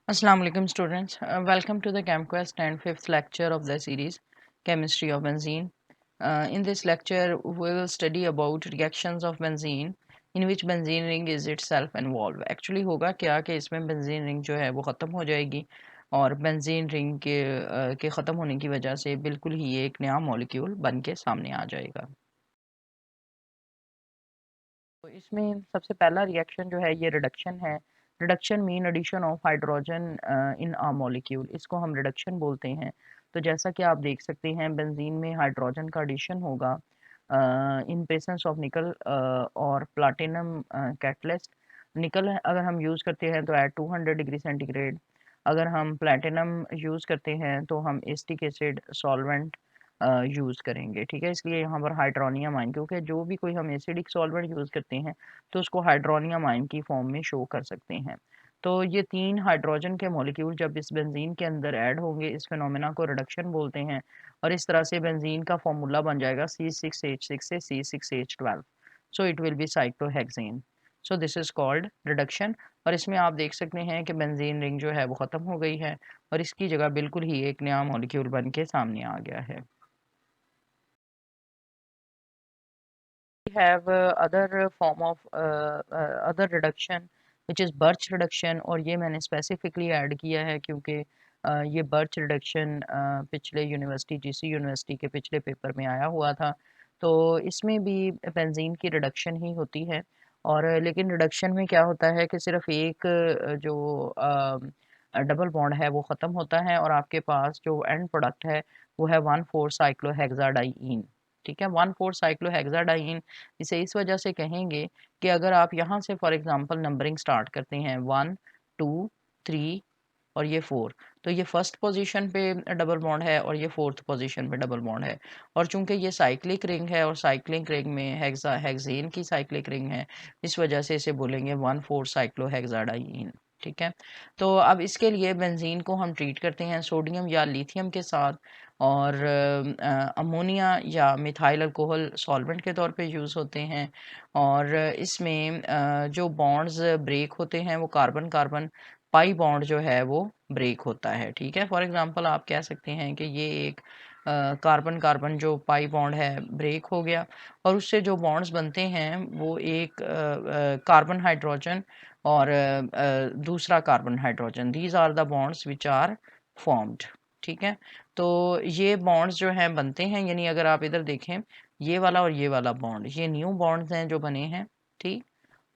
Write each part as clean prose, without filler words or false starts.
Assalamu alaikum students. Welcome to the ChemQuest and fifth lecture of the series Chemistry of Benzene. In this lecture, we will study about reactions of benzene in which benzene ring is itself involved. Actually होगा क्या कि इसमें benzene ring जो है वो ख़त्म हो जाएगी और benzene ring के ख़त्म होने की वजह से बिल्कुल ही एक नया मॉलिक्यूल बन के सामने आ जाएगा। तो इसमें सबसे पहला रिएक्शन जो है ये रिडक्शन है। Reduction mean addition of hydrogen in a molecule, इसको हम रिडक्शन बोलते हैं। तो जैसा कि आप देख सकते हैं बेंजीन में हाइड्रोजन का एडिशन होगा इन प्रेजेंस ऑफ निकल और प्लाटिनम कैटलिस्ट। निकल अगर हम यूज़ करते हैं तो एट 200 डिग्री सेंटीग्रेड, अगर हम प्लेटिनम यूज़ करते हैं तो हम एसिटिक एसिड सॉल्वेंट यूज़ करेंगे। ठीक है, इसलिए यहाँ पर हाइड्रोनियम आयन, क्योंकि जो भी कोई हम एसिडिक सॉल्वेंट यूज़ करते हैं तो उसको हाइड्रोनियम आयन की फॉर्म में शो कर सकते हैं। तो ये तीन हाइड्रोजन के मॉलिक्यूल जब इस बेंजीन के अंदर ऐड होंगे, इस फिनोमेना को रिडक्शन बोलते हैं और इस तरह से बेंजीन का फॉर्मूला बन जाएगा C6H6 से C6H12। So it will be cyclohexane. So this is called reduction. और इसमें आप देख सकते हैं कि बेंजीन रिंग जो है वो ख़त्म हो गई है और इसकी जगह बिल्कुल ही एक नया मॉलिक्यूल बन के सामने आ गया है। have other form of other reduction which is Birch reduction, और ये मैंने specifically ऐड किया है क्योंकि ये Birch reduction पिछले यूनिवर्सिटी जीसी यूनिवर्सिटी के पिछले पेपर में आया हुआ था। तो इसमें भी बेंजीन की रिडक्शन ही होती है और लेकिन रिडक्शन में क्या होता है कि सिर्फ एक जो डबल बॉन्ड है वो ख़त्म होता है और आपके पास जो एंड प्रोडक्ट है वो है 1,4 साइक्लोहेक्साडाइईन। ठीक है, 1,4 साइक्लोहेक्साडाइईन इसे इस वजह से कहेंगे कि अगर आप यहाँ से फॉर एग्जांपल नंबरिंग स्टार्ट करते हैं 1 2 3 और ये 4, तो ये फर्स्ट पोजीशन पे डबल बॉन्ड है और ये फोर्थ पोजीशन पे डबल बॉन्ड है। और चूंकि ये साइक्लिक रिंग है और साइक्लिक रिंग में हेक्सेन की साइक्लिक रिंग है, इस वजह से इसे बोलेंगे 1,4 साइक्लोहेक्साडाइईन। ठीक है, तो अब इसके लिए बेंजीन को हम ट्रीट करते हैं सोडियम या लिथियम के साथ और अमोनिया या मिथाइल अल्कोहल सॉल्वेंट के तौर पे यूज़ होते हैं। और इसमें जो बॉन्ड्स ब्रेक होते हैं वो कार्बन कार्बन पाई बॉन्ड जो है वो ब्रेक होता है। ठीक है, फॉर एग्जांपल आप कह सकते हैं कि ये एक कार्बन कार्बन जो पाई बॉन्ड है ब्रेक हो गया और उससे जो बॉन्ड्स बनते हैं वो एक कार्बन हाइड्रोजन और दूसरा carbon hydrogen, these are the bonds which are formed. ठीक है, तो ये बॉन्ड्स जो हैं बनते हैं, यानी अगर आप इधर देखें ये वाला और ये वाला बॉन्ड, ये न्यू बॉन्ड्स हैं जो बने हैं। ठीक,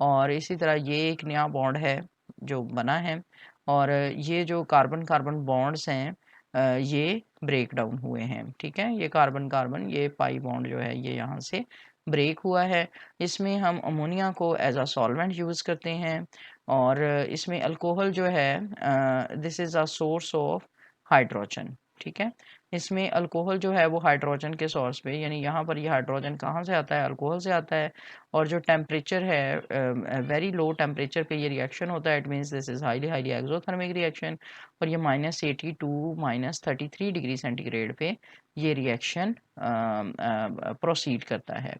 और इसी तरह ये एक नया बॉन्ड है जो बना है और ये जो कार्बन कार्बन बॉन्ड्स हैं ये ब्रेक डाउन हुए हैं। ठीक है, ये कार्बन कार्बन ये पाई बॉन्ड जो है ये यहाँ से ब्रेक हुआ है। इसमें हम अमोनिया को एज अ सॉल्वेंट यूज़ करते हैं और इसमें अल्कोहल जो है this is a source of hydrogen. ठीक है, इसमें अल्कोहल जो है वो हाइड्रोजन के सोर्स पे, यानी यहाँ पर ये हाइड्रोजन कहाँ से आता है, अल्कोहल से आता है। और जो टेम्परेचर है वेरी लो टेम्परेचर पे ये रिएक्शन होता है, it means this is highly highly exothermic reaction. और ये -82 -33 डिग्री सेंटीग्रेड पे ये रिएक्शन प्रोसीड करता है।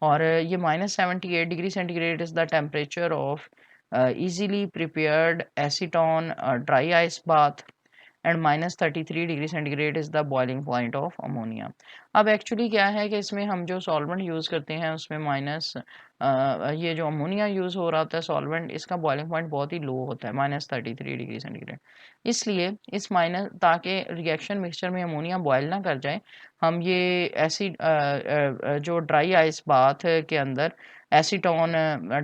और ये -78 degree centigrade is the temperature of easily prepared acetone dry ice bath and -33 degree centigrade is the boiling point of ammonia. अब actually क्या है कि इसमें हम जो सॉल्वेंट यूज़ करते हैं उसमें ये जो अमोनिया यूज़ हो रहा होता है सॉल्वेंट, इसका बॉइलिंग पॉइंट बहुत ही लो होता है -33 डिग्री सेंटीग्रेड। इसलिए इस माइनस ताकि रिएक्शन मिक्सचर में अमोनिया बॉयल ना कर जाए, हम ये एसिड जो ड्राई आइस बाथ के अंदर एसीटोन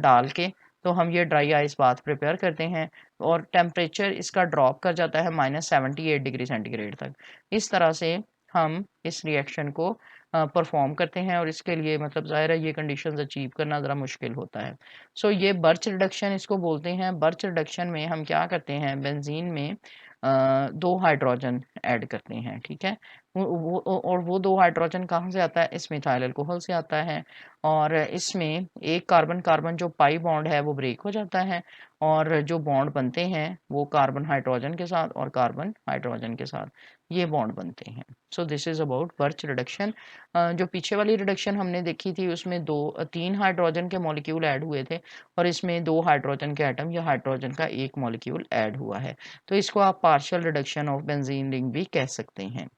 डाल के तो हम ये ड्राई आइस बाथ प्रिपेयर करते हैं और टेम्परेचर इसका ड्रॉप कर जाता है -78 डिग्री सेंटीग्रेड तक। इस तरह से हम इस रिएक्शन को परफॉर्म करते हैं और इसके लिए मतलब ज़ाहिर है ये कंडीशंस अचीव करना ज़रा मुश्किल होता है। सो ये बर्च रिडक्शन इसको बोलते हैं। बर्च रिडक्शन में हम क्या करते हैं, बेंजीन में 2 हाइड्रोजन ऐड करते हैं। ठीक है, वो 2 हाइड्रोजन कहाँ से आता है, इस मिथाइल अल्कोहल से आता है और इसमें एक कार्बन कार्बन जो पाई बॉन्ड है वो ब्रेक हो जाता है और जो बॉन्ड बनते हैं वो कार्बन हाइड्रोजन के साथ और कार्बन हाइड्रोजन के साथ। ये बॉन्ड बनते हैं। So this is about birch reduction. जो पीछे वाली रिडक्शन हमने देखी थी उसमें 3 हाइड्रोजन के मॉलिक्यूल ऐड हुए थे और इसमें 2 हाइड्रोजन के एटम या हाइड्रोजन का 1 मॉलिक्यूल ऐड हुआ है। तो इसको आप partial reduction of benzene ring भी कह सकते हैं।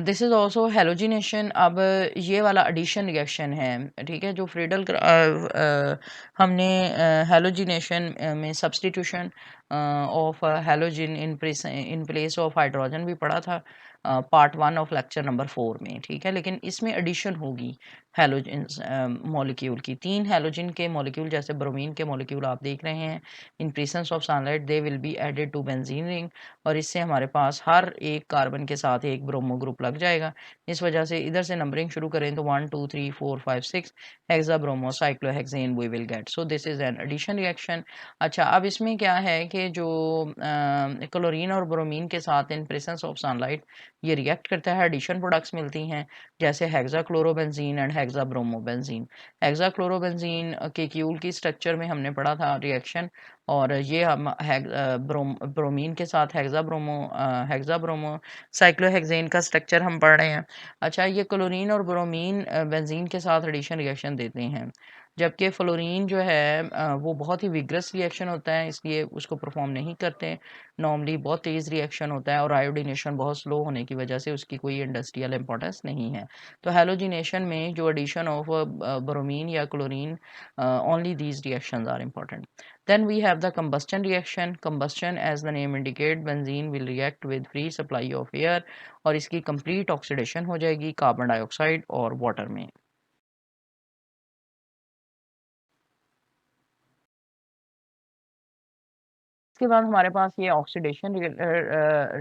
This is also halogenation. अब ये वाला एडिशन रिएक्शन है, ठीक है, जो हमने हैलोजिनेशन में substitution of halogen in place of hydrogen भी पढ़ा था पार्ट 1 ऑफ लेक्चर नंबर 4 में, ठीक है। लेकिन इसमें एडिशन होगी हैलोजन मॉलिक्यूल की। 3 हैलोजन के मॉलिक्यूल जैसे ब्रोमीन के मॉलिक्यूल आप देख रहे हैं, in presence of sunlight they will be added to benzene ring और इससे हमारे पास हर एक कार्बन के साथ एक ब्रोमो ग्रुप लग जाएगा। इस वजह से इधर से नंबरिंग शुरू करें तो 1 2 3 4 5 6 hexa bromo cyclohexane we will get. So this is an addition reaction. अच्छा, अब इसमें क्या है कि जो क्लोरीन और ब्रोमीन के साथ इन प्रेजेंस ऑफ सनलाइट ये रिएक्ट करता है, एडिशन प्रोडक्ट्स मिलती हैं जैसे हेक्साक्लोरोबेंजीन एंड हेक्साब्रोमोबेंजीन। हेक्साक्लोरोबेंजीन के क्यूल की स्ट्रक्चर में हमने पढ़ा था रिएक्शन और ये हम ब्रोमीन के साथ हेक्साब्रोमो साइक्लोहेक्सेन का स्ट्रक्चर हम पढ़ रहे हैं। अच्छा, ये क्लोरीन और ब्रोमीन बेंजीन के साथ एडिशन रिएक्शन देते हैं, जबकि फ्लोरीन जो है वो बहुत ही विग्रस रिएक्शन होता है, इसलिए उसको परफॉर्म नहीं करते। नॉर्मली बहुत तेज़ रिएक्शन होता है और आयोडीनेशन बहुत स्लो होने की वजह से उसकी कोई इंडस्ट्रियल इंपॉर्टेंस नहीं है। तो हैलोजिनेशन में जो एडिशन ऑफ ब्रोमीन या chlorine, only these reactions are important. Then we have the combustion reaction. Combustion, as the name indicate, benzene will react with free supply of air और इसकी complete oxidation हो जाएगी carbon dioxide और water में। इसके बाद हमारे पास ये ऑक्सीडेशन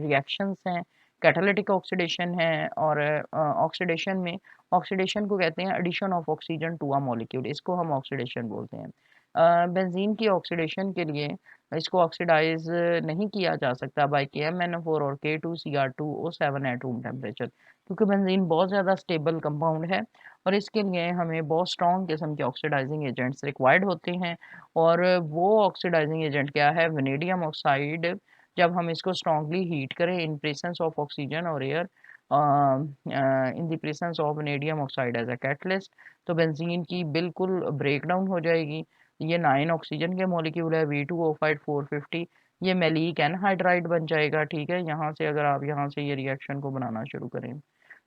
रिएक्शंस हैं, कैटालिटिक ऑक्सीडेशन है और ऑक्सीडेशन में ऑक्सीडेशन को कहते हैं addition of oxygen to a molecule, इसको हम ऑक्सीडेशन बोलते हैं। बेंजीन की ऑक्सीडेशन के लिए इसको ऑक्सीडाइज नहीं किया जा सकता बाय KMnO4 और K2Cr2O7 एट रूम टेम्परेचर, क्योंकि बेंजीन बहुत ज़्यादा स्टेबल कंपाउंड है और इसके लिए हमें बहुत स्ट्रॉन्ग किस्म के ऑक्सीडाइजिंग एजेंट्स रिक्वायर्ड होते हैं। और वो ऑक्सीडाइजिंग एजेंट क्या है, वेनेडियम ऑक्साइड। जब हम इसको स्ट्रांगली हीट करें इन प्रेजेंस ऑफ ऑक्सीजन और air, in the presence of vanadium oxide as a catalyst, तो बेंजीन की बिल्कुल ब्रेकडाउन हो जाएगी। ये 9 ऑक्सीजन के मॉलिक्यूल है V2O5 450, ये मैलिक एनहाइड्राइड बन जाएगा, ठीक है। यहाँ से अगर आप यहाँ से ये रिएक्शन को बनाना शुरू करें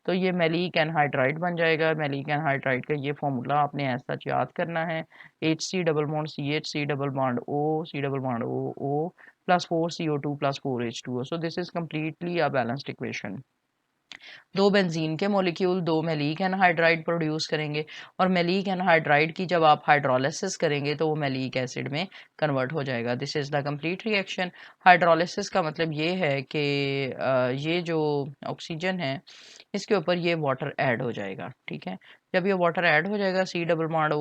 तो ये मैलिक एनहाइड्राइड बन जाएगा। मैलिक एनहाइड्राइड का ये फॉर्मूला आपने ऐसा याद करना है, HC double bond CH, C double bond O, C double bond O plus 4CO2 plus 4H2O। So this is completely a balanced equation. 2 benzene के मॉलिक्यूल 2 मैलिक एनहाइड्राइड प्रोड्यूस करेंगे और मैलिक एनहाइड्राइड की जब आप हाइड्रोलिसिस करेंगे तो वो malic acid में कन्वर्ट हो जाएगा। This is the complete reaction. Hydrolysis का मतलब ये है कि ये जो ऑक्सीजन है इसके ऊपर ये वाटर ऐड हो जाएगा, ठीक है। जब ये वाटर ऐड हो जाएगा C डबल बॉन्ड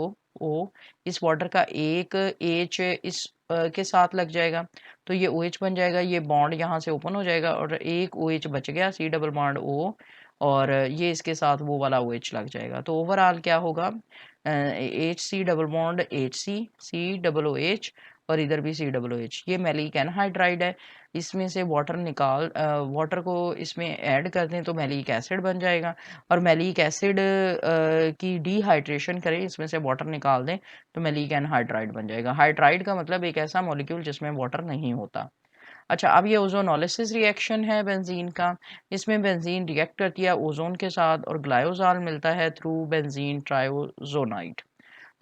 O, इस वाटर का एक H इस के साथ लग जाएगा तो ये OH बन जाएगा, ये बॉन्ड यहाँ से ओपन हो जाएगा और एक OH बच गया C डबल बॉन्ड O और ये इसके साथ वो वाला OH लग जाएगा। तो ओवरऑल क्या होगा, HC double bond HC, C double OH और इधर भी C डबल OH, ये मैलिक एनहाइड्राइड है। इसमें से वाटर को इसमें ऐड कर दें तो मैलिक एसिड बन जाएगा और मैलिक एसिड की डिहाइड्रेशन करें, इसमें से वाटर निकाल दें तो मैलिक एनहाइड्राइड बन जाएगा। हाइड्राइड का मतलब एक ऐसा मॉलिक्यूल जिसमें वाटर नहीं होता। अच्छा, अब ये ओजोनोलिसिस रिएक्शन है बेंजीन का। इसमें बेंजीन रिएक्ट करती है ओजोन के साथ और ग्लाइकोजॉल मिलता है थ्रू बेंजीन ट्राइओजोनाइड।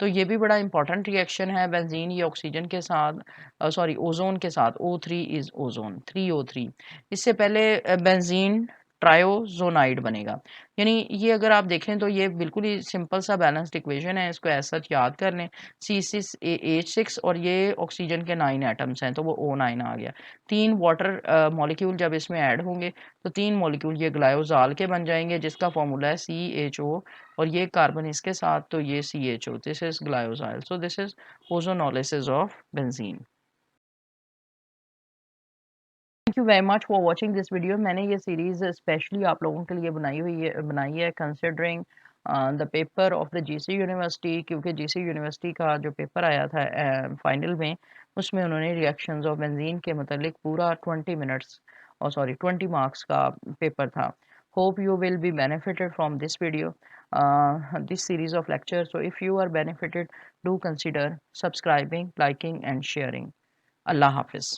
तो ये भी बड़ा इंपॉर्टेंट रिएक्शन है। बेंजीन ये ऑक्सीजन के साथ सॉरी ओजोन के साथ O3 इज ओजोन 3O3, इससे पहले बेंजीन ट्रायोजोनाइड बनेगा। यानी ये अगर आप देखें तो ये बिल्कुल ही सिंपल सा बैलेंस्ड इक्वेशन है, इसको ऐसा याद कर लें। C6H6 और ये ऑक्सीजन के 9 एटम्स हैं तो वो O9 आ गया। 3 वाटर मॉलिक्यूल जब इसमें ऐड होंगे तो 3 मॉलिक्यूल ये ग्लाइकोजॉल के बन जाएंगे जिसका फॉर्मूला है CHO और ये कार्बन इसके साथ तो ये CHO, this is glycosyl. So this is ozonolysis of benzene. Thank you very much for watching this video. मैंने ये सीरीज स्पेशली आप लोगों के लिए बनाई है considering the paper of the GC university, क्योंकि GC यूनिवर्सिटी का जो पेपर आया था फाइनल में उसमें उन्होंने रिएक्शंस ऑफ बेंजीन के मतलब पूरा 20 मार्क्स का पेपर था. Hope you will be benefited from this video, this series of lectures. So if you are benefited, do consider subscribing, liking and sharing. Allah Hafiz.